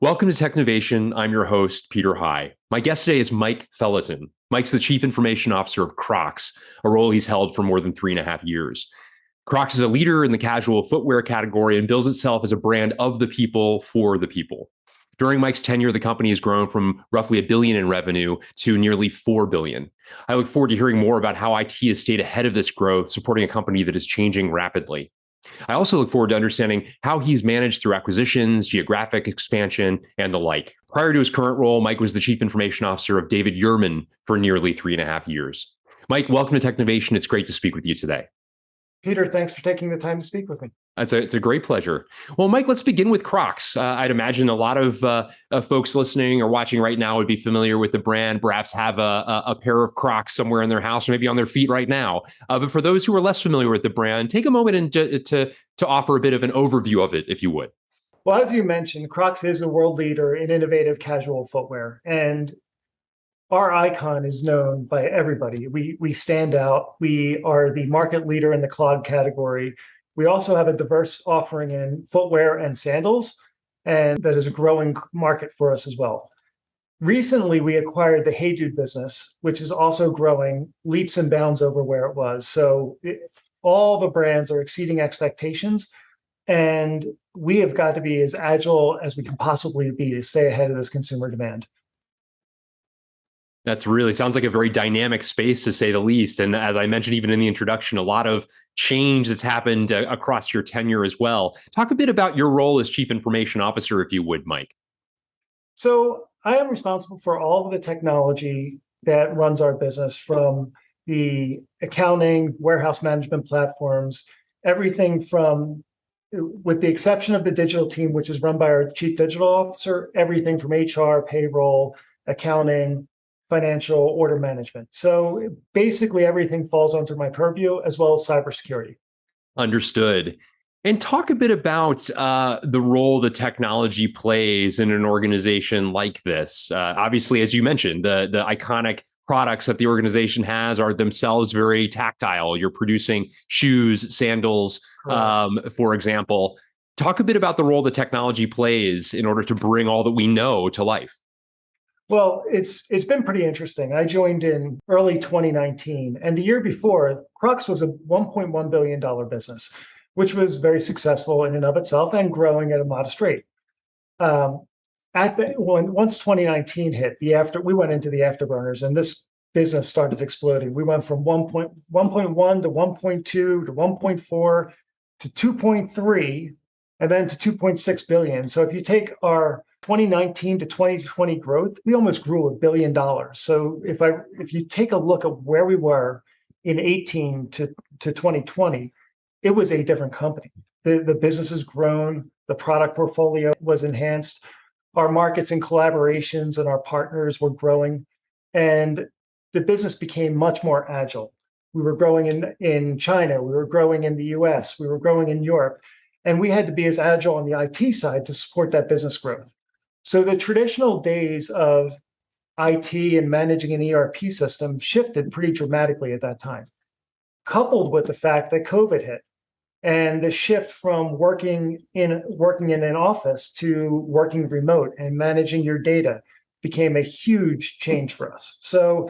Welcome to Technovation. I'm your host, Peter High. My guest today is Mike Feliton. Mike's the Chief Information Officer of Crocs, a role he's held for more than 3.5 years. Crocs is a leader in the casual footwear category and bills itself as a brand of the people for the people. During Mike's tenure, the company has grown from roughly $1 billion in revenue to nearly $4 billion. I look forward to hearing more about how IT has stayed ahead of this growth, supporting a company that is changing rapidly. I also look forward to understanding how he's managed through acquisitions, geographic expansion, and the like. Prior to his current role, Mike was the Chief Information Officer of David Yurman for nearly 3.5 years. Mike, welcome to Technovation. It's great to speak with you today. Peter, thanks for taking the time to speak with me. It's a great pleasure. Well, Mike, let's begin with Crocs. I'd imagine a lot of folks listening or watching right now would be familiar with the brand, perhaps have a pair of Crocs somewhere in their house or maybe on their feet right now. But for those who are less familiar with the brand, take a moment and to offer a bit of an overview of it, if you would. Well, as you mentioned, Crocs is a world leader in innovative casual footwear, and our icon is known by everybody. We stand out. We are the market leader in the clog category. We also have a diverse offering in footwear and sandals, and that is a growing market for us as well. Recently, we acquired the HEYDUDE business, which is also growing leaps and bounds over where it was. So all the brands are exceeding expectations, and we have got to be as agile as we can possibly be to stay ahead of this consumer demand. That's really sounds like a very dynamic space, to say the least. And as I mentioned, even in the introduction, a lot of change that's happened across your tenure as well. Talk a bit about your role as Chief Information Officer, if you would, Mike. So I am responsible for all of the technology that runs our business, from the accounting, warehouse management platforms, everything from, with the exception of the digital team, which is run by our Chief Digital Officer, everything from HR, payroll, accounting, financial, order management. So basically everything falls under my purview, as well as cybersecurity. Understood. And talk a bit about the role the technology plays in an organization like this. Obviously, as you mentioned, the iconic products that the organization has are themselves very tactile. You're producing shoes, sandals, for example. Talk a bit about the role the technology plays in order to bring all that we know to life. Well, it's been pretty interesting. I joined in early 2019, and the year before, Crocs was a $1.1 billion business, which was very successful in and of itself and growing at a modest rate. Once 2019 hit, we went into the afterburners, and this business started exploding. We went from 1.1 to 1.2 to 1.4 to 2.3, and then to 2.6 billion. So if you take our 2019 to 2020 growth, we almost grew $1 billion. So if you take a look at where we were in 18 to 2020, it was a different company. The business has grown, the product portfolio was enhanced, our markets and collaborations and our partners were growing, and the business became much more agile. We were growing in China, we were growing in the US, we were growing in Europe, and we had to be as agile on the IT side to support that business growth. So the traditional days of IT and managing an ERP system shifted pretty dramatically at that time, coupled with the fact that COVID hit and the shift from working in an office to working remote and managing your data became a huge change for us. So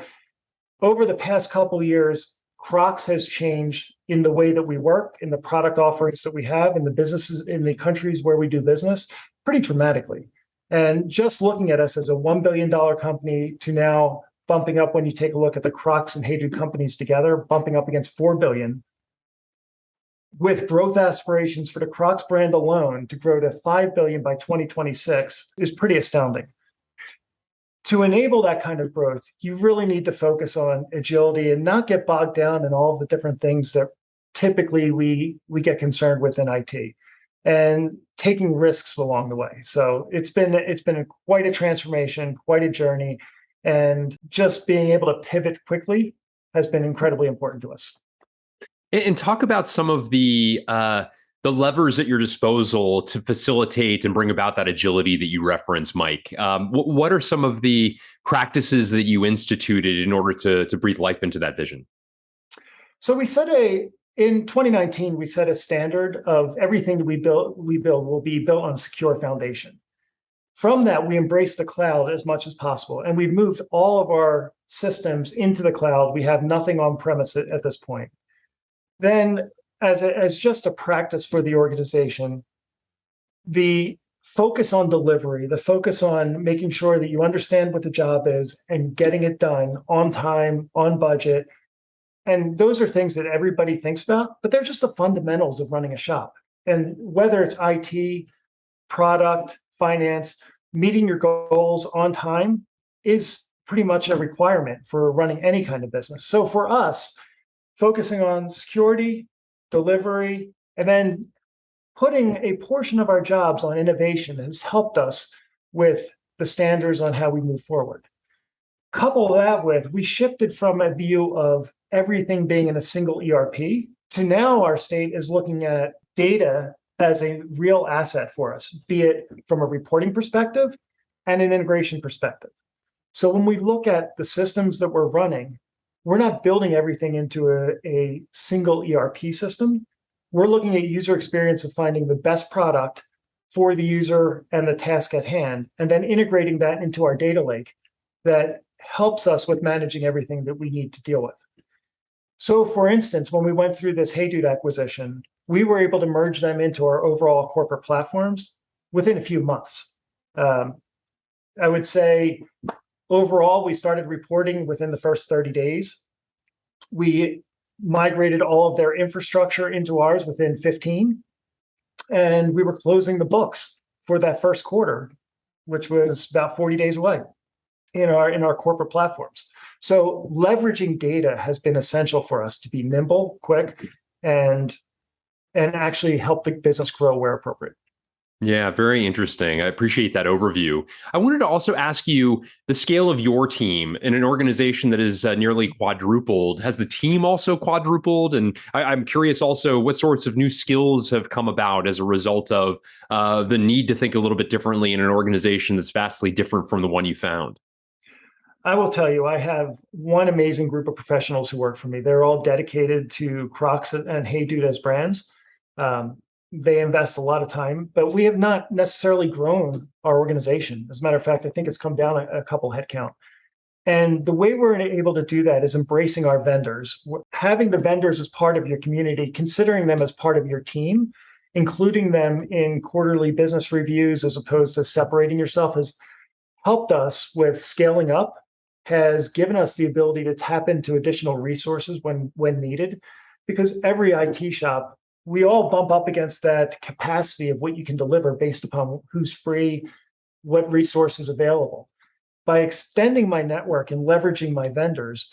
over the past couple of years, Crocs has changed in the way that we work, in the product offerings that we have, in the businesses, in the countries where we do business, pretty dramatically. And just looking at us as a $1 billion company to now bumping up, when you take a look at the Crocs and HEYDUDE companies together, bumping up against $4 billion, with growth aspirations for the Crocs brand alone to grow to $5 billion by 2026 is pretty astounding. To enable that kind of growth, you really need to focus on agility and not get bogged down in all of the different things that typically we get concerned with in IT, and taking risks along the way. So it's been quite a transformation, quite a journey, and just being able to pivot quickly has been incredibly important to us. And talk about some of the levers at your disposal to facilitate and bring about that agility that you reference, Mike. What are some of the practices that you instituted in order to breathe life into that vision? So in 2019, we set a standard of everything that we build will be built on a secure foundation. From that, we embrace the cloud as much as possible. And we've moved all of our systems into the cloud. We have nothing on premise at this point. Then, as just a practice for the organization, the focus on delivery, the focus on making sure that you understand what the job is and getting it done on time, on budget. And those are things that everybody thinks about, but they're just the fundamentals of running a shop. And whether it's IT, product, finance, meeting your goals on time is pretty much a requirement for running any kind of business. So for us, focusing on security, delivery, and then putting a portion of our jobs on innovation has helped us with the standards on how we move forward. Couple that with, we shifted from a view of everything being in a single ERP to now our state is looking at data as a real asset for us, be it from a reporting perspective and an integration perspective. So when we look at the systems that we're running, we're not building everything into a single ERP system. We're looking at user experience of finding the best product for the user and the task at hand, and then integrating that into our data lake that helps us with managing everything that we need to deal with. So for instance, when we went through this HEYDUDE acquisition, we were able to merge them into our overall corporate platforms within a few months. I would say overall, we started reporting within the first 30 days. We migrated all of their infrastructure into ours within 15. And we were closing the books for that first quarter, which was about 40 days away in our corporate platforms. So leveraging data has been essential for us to be nimble, quick, and actually help the business grow where appropriate. Yeah, very interesting. I appreciate that overview. I wanted to also ask you the scale of your team in an organization that is nearly quadrupled. Has the team also quadrupled? And I'm curious also what sorts of new skills have come about as a result of the need to think a little bit differently in an organization that's vastly different from the one you found. I will tell you, I have one amazing group of professionals who work for me. They're all dedicated to Crocs and HEYDUDE as brands. They invest a lot of time, but we have not necessarily grown our organization. As a matter of fact, I think it's come down a couple headcount. And the way we're able to do that is embracing our vendors, having the vendors as part of your community, considering them as part of your team, including them in quarterly business reviews as opposed to separating yourself has helped us with scaling up, has given us the ability to tap into additional resources when needed, because every IT shop, we all bump up against that capacity of what you can deliver based upon who's free, what resources available. By extending my network and leveraging my vendors,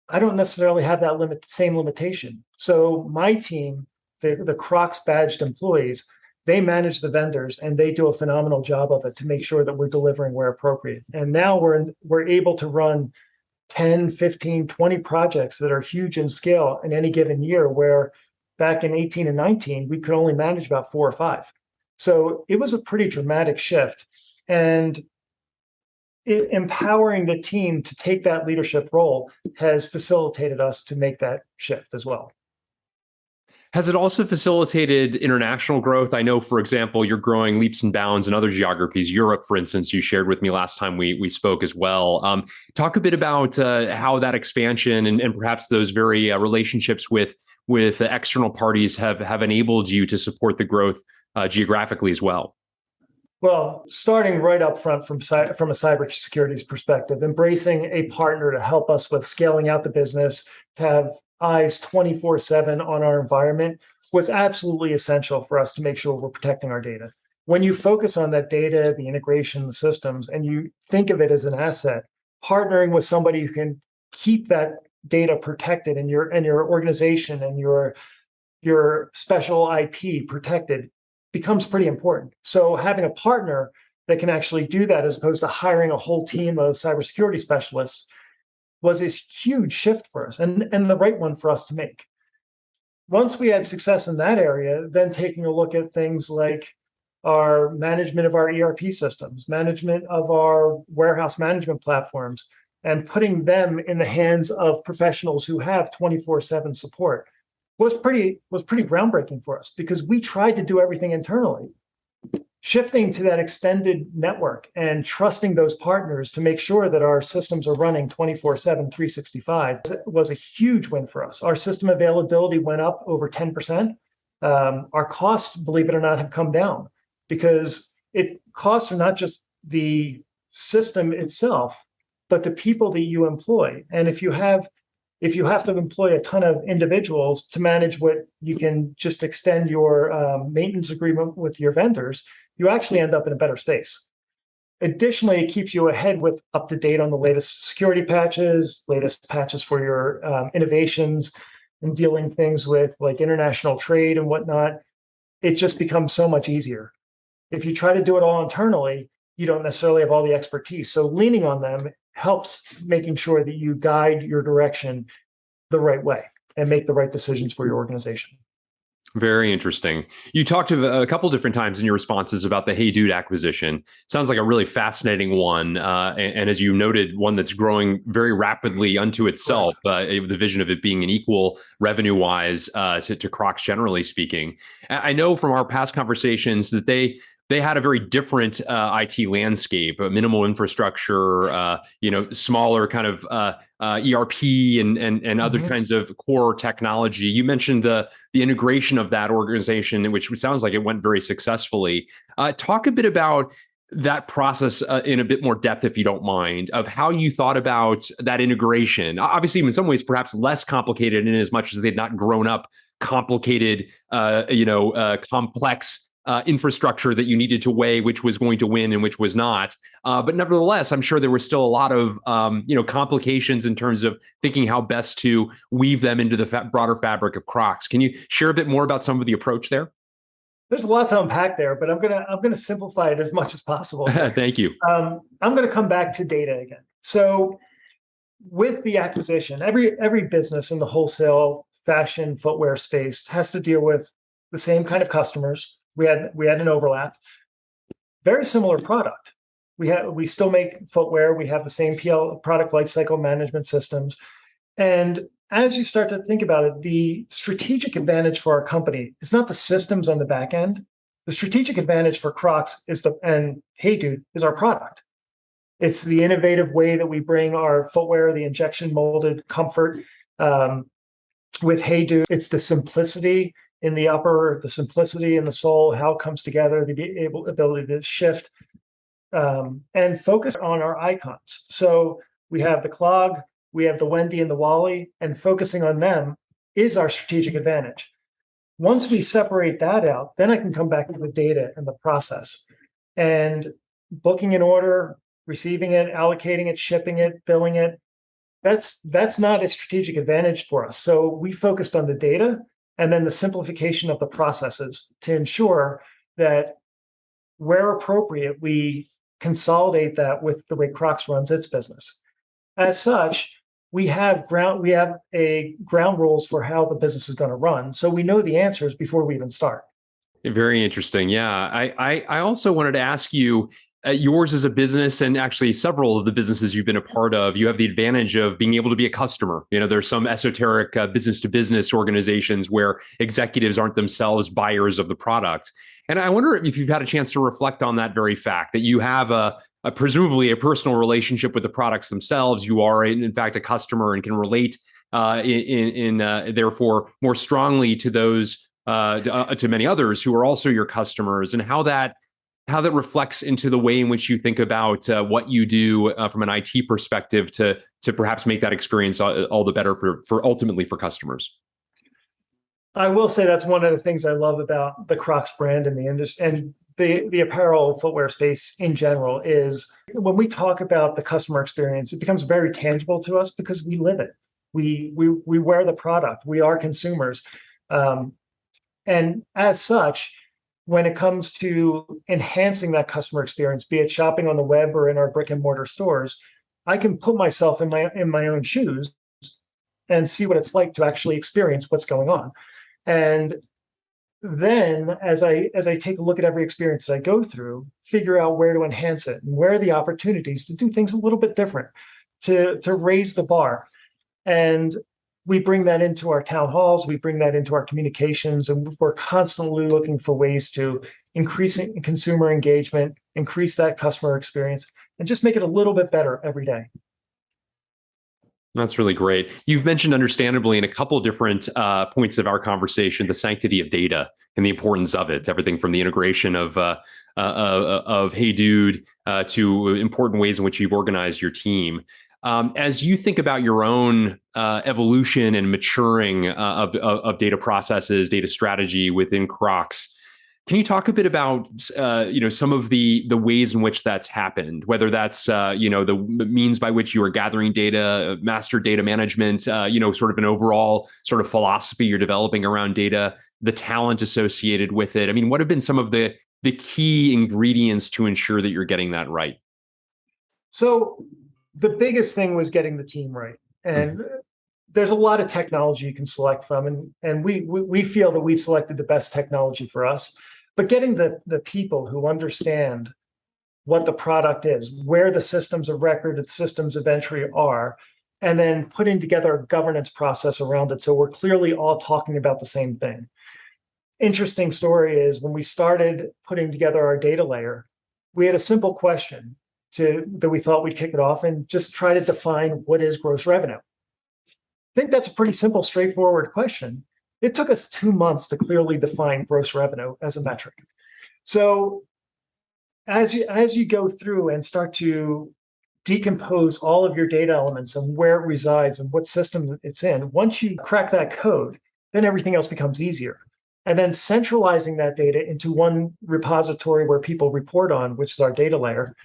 I don't necessarily have that same limitation. So my team, the Crocs badged employees, they manage the vendors and they do a phenomenal job of it to make sure that we're delivering where appropriate. And now we're able to run 10, 15, 20 projects that are huge in scale in any given year, where back in 18 and 19, we could only manage about 4 or 5. So it was a pretty dramatic shift. And empowering the team to take that leadership role has facilitated us to make that shift as well. Has it also facilitated international growth? I know, for example, you're growing leaps and bounds in other geographies. Europe, for instance, you shared with me last time we spoke as well. Talk a bit about how that expansion and perhaps those very relationships with external parties have enabled you to support the growth geographically as well. Well, starting right up front from a cybersecurity perspective, embracing a partner to help us with scaling out the business, to have eyes 24/7 on our environment was absolutely essential for us to make sure we're protecting our data. When you focus on that data, the integration, the systems, and you think of it as an asset, partnering with somebody who can keep that data protected and your organization and your special IP protected becomes pretty important. So having a partner that can actually do that as opposed to hiring a whole team of cybersecurity specialists was a huge shift for us and the right one for us to make. Once we had success in that area, then taking a look at things like our management of our ERP systems, management of our warehouse management platforms, and putting them in the hands of professionals who have 24/7 support was pretty groundbreaking for us, because we tried to do everything internally. shifting to that extended network and trusting those partners to make sure that our systems are running 24/7, 365 was a huge win for us. Our system availability went up over 10%. Our costs, believe it or not, have come down because costs are not just the system itself, but the people that you employ. And if you have to employ a ton of individuals to manage what you can just extend your maintenance agreement with your vendors, you actually end up in a better space. Additionally, it keeps you ahead with up to date on the latest security patches, latest patches for your innovations, and dealing things with like international trade and whatnot. It just becomes so much easier. If you try to do it all internally, you don't necessarily have all the expertise. So leaning on them helps making sure that you guide your direction the right way and make the right decisions for your organization. Very interesting. You talked a couple different times in your responses about the HEYDUDE acquisition. Sounds like a really fascinating one. And as you noted, one that's growing very rapidly unto itself, the vision of it being an equal revenue-wise to Crocs, generally speaking. I know from our past conversations that they had a very different IT landscape, minimal infrastructure, smaller kind of ERP and other kinds of core technology. You mentioned the integration of that organization, which sounds like it went very successfully. Talk a bit about that process in a bit more depth, if you don't mind, of how you thought about that integration. Obviously, in some ways, perhaps less complicated in as much as they'd not grown up complicated, complex infrastructure that you needed to weigh which was going to win and which was not. But nevertheless, I'm sure there were still a lot of complications in terms of thinking how best to weave them into the broader fabric of Crocs. Can you share a bit more about some of the approach there? There's a lot to unpack there, but I'm gonna simplify it as much as possible. Thank you. I'm gonna come back to data again. So with the acquisition, every business in the wholesale fashion footwear space has to deal with the same kind of customers. We had an overlap. Very similar product. We still make footwear. We have the same product lifecycle management systems. And as you start to think about it, the strategic advantage for our company is not the systems on the back end. The strategic advantage for Crocs and HEYDUDE is our product. It's the innovative way that we bring our footwear, the injection molded comfort with HEYDUDE. It's the simplicity in the upper, the simplicity in the sole, how it comes together, the ability to shift and focus on our icons. So we have the clog, we have the Wendy and the Wally, and focusing on them is our strategic advantage. Once we separate that out, then I can come back to the data and the process. And booking an order, receiving it, allocating it, shipping it, billing it, that's not a strategic advantage for us. So we focused on the data and then the simplification of the processes to ensure that where appropriate, we consolidate that with the way Crocs runs its business. As such, we have ground rules for how the business is going to run. So we know the answers before we even start. Very interesting. Yeah. I also wanted to ask you, yours as a business, and actually several of the businesses you've been a part of, you have the advantage of being able to be a customer. There's some esoteric business to business organizations where executives aren't themselves buyers of the product. And I wonder if you've had a chance to reflect on that very fact, that you have presumably a personal relationship with the products themselves. You are, in fact, a customer and can relate therefore more strongly to those to many others who are also your customers, and how that reflects into the way in which you think about what you do from an IT perspective to perhaps make that experience all the better for ultimately for customers. I will say that's one of the things I love about the Crocs brand and the industry and the apparel footwear space in general is when we talk about the customer experience, it becomes very tangible to us because we live it. We wear the product. We are consumers. And as such, when it comes to enhancing that customer experience, be it shopping on the web or in our brick and mortar stores, I can put myself in my own shoes and see what it's like to actually experience what's going on. And then as I take a look at every experience that I go through, figure out where to enhance it and where are the opportunities to do things a little bit different, to raise the bar. And we bring that into our town halls, we bring that into our communications, and we're constantly looking for ways to increase consumer engagement, increase that customer experience, and just make it a little bit better every day. That's really great. You've mentioned, understandably, in a couple different points of our conversation, the sanctity of data and the importance of it. Everything from the integration of HEYDUDE to important ways in which you've organized your team. As you think about your own evolution and maturing of data processes, data strategy within Crocs, can you talk a bit about some of the ways in which that's happened? Whether that's the means by which you are gathering data, master data management, sort of an overall sort of philosophy you're developing around data, the talent associated with it. I mean, what have been some of the key ingredients to ensure that you're getting that right? So the biggest thing was getting the team right, and there's a lot of technology you can select from, and we feel that we've selected the best technology for us. But getting the people who understand what the product is, where the systems of record and systems of entry are, and then putting together a governance process around it so we're clearly all talking about the same thing. Interesting story is when we started putting together our data layer, we had a simple question that we thought we'd kick it off and just try to define what is gross revenue. I think that's a pretty simple, straightforward question. It took us 2 months to clearly define gross revenue as a metric. So as you go through and start to decompose all of your data elements and where it resides and what system it's in, once you crack that code, then everything else becomes easier. And then centralizing that data into one repository where people report on, which is our data layer,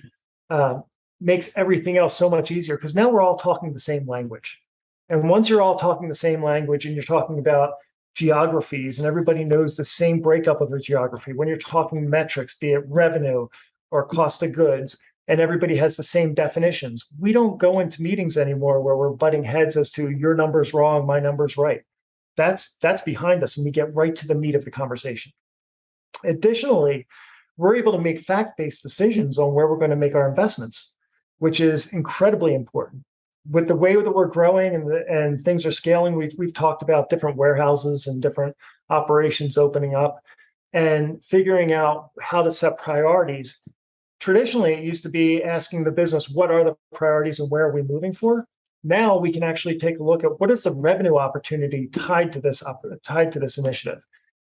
makes everything else so much easier because now we're all talking the same language. And once you're all talking the same language and you're talking about geographies and everybody knows the same breakup of a geography, when you're talking metrics, be it revenue or cost of goods, and everybody has the same definitions, we don't go into meetings anymore where we're butting heads as to your number's wrong, my number's right. That's behind us, and we get right to the meat of the conversation. Additionally, we're able to make fact-based decisions on where we're going to make our investments, which is incredibly important. With the way that we're growing and things are scaling, we've talked about different warehouses and different operations opening up and figuring out how to set priorities. Traditionally, it used to be asking the business, what are the priorities and where are we moving for? Now we can actually take a look at what is the revenue opportunity tied to this initiative.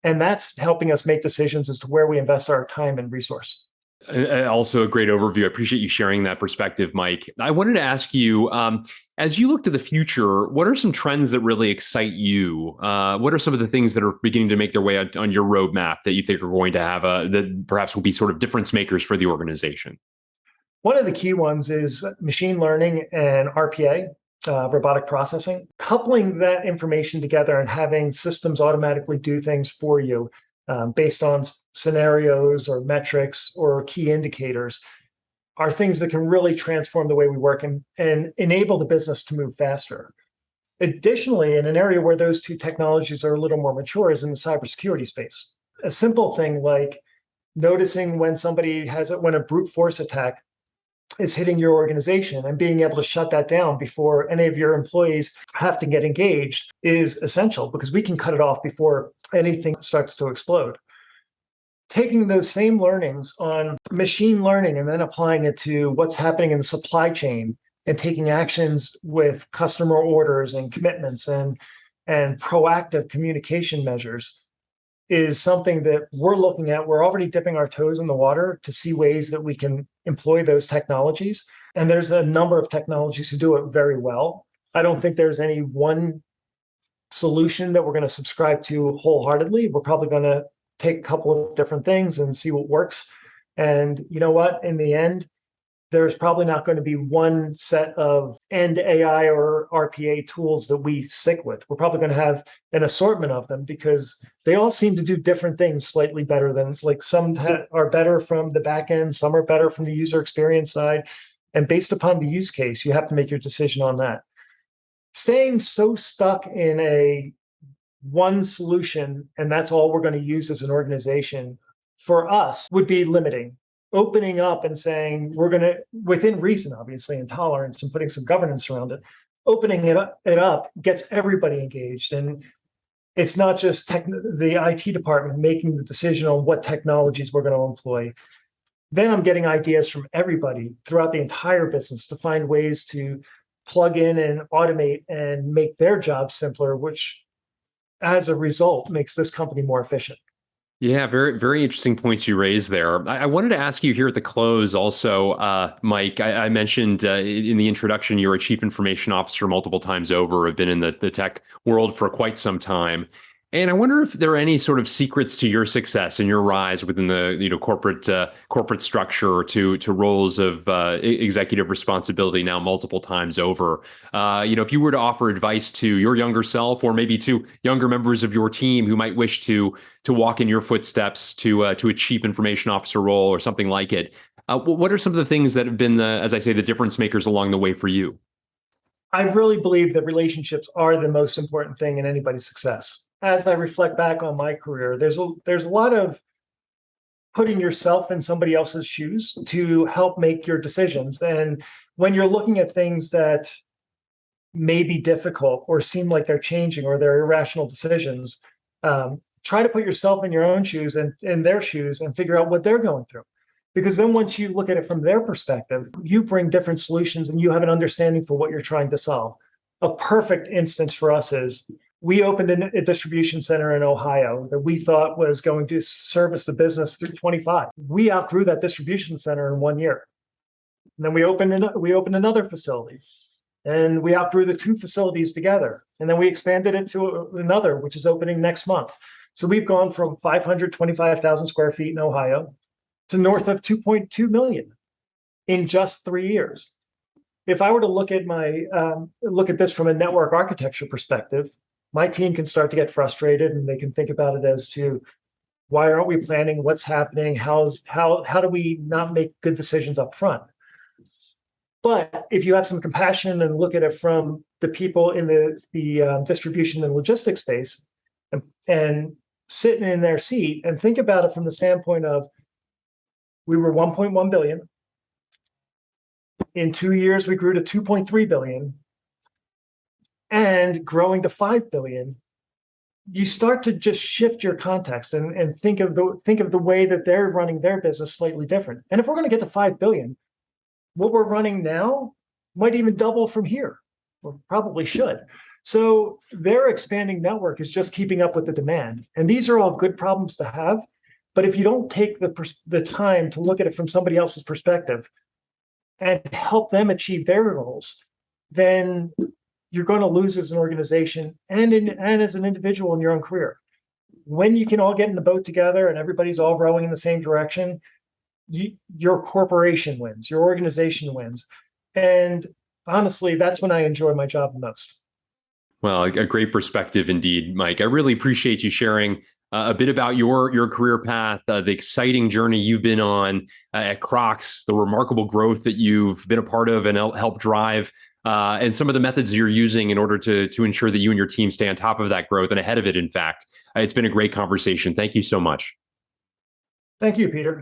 And that's helping us make decisions as to where we invest our time and resource. Also a great overview. I appreciate you sharing that perspective, Mike. I wanted to ask you, as you look to the future, what are some trends that really excite you? What are some of the things that are beginning to make their way on your roadmap that you think are going to have that perhaps will be sort of difference makers for the organization? One of the key ones is machine learning and RPA, robotic processing. Coupling that information together and having systems automatically do things for you based on scenarios or metrics or key indicators are things that can really transform the way we work and enable the business to move faster. Additionally, in an area where those two technologies are a little more mature is in the cybersecurity space. A simple thing like noticing when when a brute force attack is hitting your organization and being able to shut that down before any of your employees have to get engaged is essential because we can cut it off before anything starts to explode. Taking those same learnings on machine learning and then applying it to what's happening in the supply chain and taking actions with customer orders and commitments and proactive communication measures is something that we're looking at. We're already dipping our toes in the water to see ways that we can employ those technologies. And there's a number of technologies who do it very well. I don't think there's any one solution that we're going to subscribe to wholeheartedly. We're probably going to take a couple of different things and see what works. And you know what? In the end, there's probably not going to be one set of end AI or RPA tools that we stick with. We're probably going to have an assortment of them because they all seem to do different things slightly better than, like some are better from the back end, some are better from the user experience side. And based upon the use case, you have to make your decision on that. Staying so stuck in a one solution, and that's all we're going to use as an organization, for us would be limiting. Opening up and saying we're going to, within reason, obviously, and tolerance and putting some governance around it, opening it up gets everybody engaged. And it's not just the IT department making the decision on what technologies we're going to employ. Then I'm getting ideas from everybody throughout the entire business to find ways to plug in and automate and make their job simpler, which as a result makes this company more efficient. Yeah, very, very interesting points you raised there. I wanted to ask you here at the close also, Mike, I mentioned in the introduction, you're a chief information officer multiple times over, have been in the tech world for quite some time. And I wonder if there are any sort of secrets to your success and your rise within the corporate structure to roles of executive responsibility now multiple times over. If you were to offer advice to your younger self, or maybe to younger members of your team who might wish to walk in your footsteps to a chief information officer role or something like it, what are some of the things that have been as I say, the difference makers along the way for you? I really believe that relationships are the most important thing in anybody's success. As I reflect back on my career, there's a lot of putting yourself in somebody else's shoes to help make your decisions. And when you're looking at things that may be difficult or seem like they're changing or they're irrational decisions, try to put yourself in your own shoes and in their shoes and figure out what they're going through. Because then once you look at it from their perspective, you bring different solutions and you have an understanding for what you're trying to solve. A perfect instance for us is we opened a distribution center in Ohio that we thought was going to service the business through 25. We outgrew that distribution center in 1 year. And then we opened another facility, and we outgrew the two facilities together. And then we expanded it to another, which is opening next month. So we've gone from 525,000 square feet in Ohio to north of 2.2 million in just 3 years. If I were to look at this from a network architecture perspective, my team can start to get frustrated and they can think about it as to why aren't we planning, what's happening, how do we not make good decisions up front? But if you have some compassion and look at it from the people in the distribution and logistics space and sitting in their seat and think about it from the standpoint of we were 1.1 billion. In 2 years, we grew to 2.3 billion. And growing to 5 billion, you start to just shift your context and think of the way that they're running their business slightly different. And if we're going to get to 5 billion, what we're running now might even double from here, or probably should. So their expanding network is just keeping up with the demand. And these are all good problems to have. But if you don't take the time to look at it from somebody else's perspective and help them achieve their goals, then you're going to lose as an organization and as an individual in your own career. When you can all get in the boat together and everybody's all rowing in the same direction, your corporation wins, your organization wins. And honestly, that's when I enjoy my job the most. Well, a great perspective indeed, Mike. I really appreciate you sharing a bit about your career path, the exciting journey you've been on at Crocs, the remarkable growth that you've been a part of and helped drive, and some of the methods you're using in order to ensure that you and your team stay on top of that growth and ahead of it, in fact. It's been a great conversation. Thank you so much. Thank you, Peter.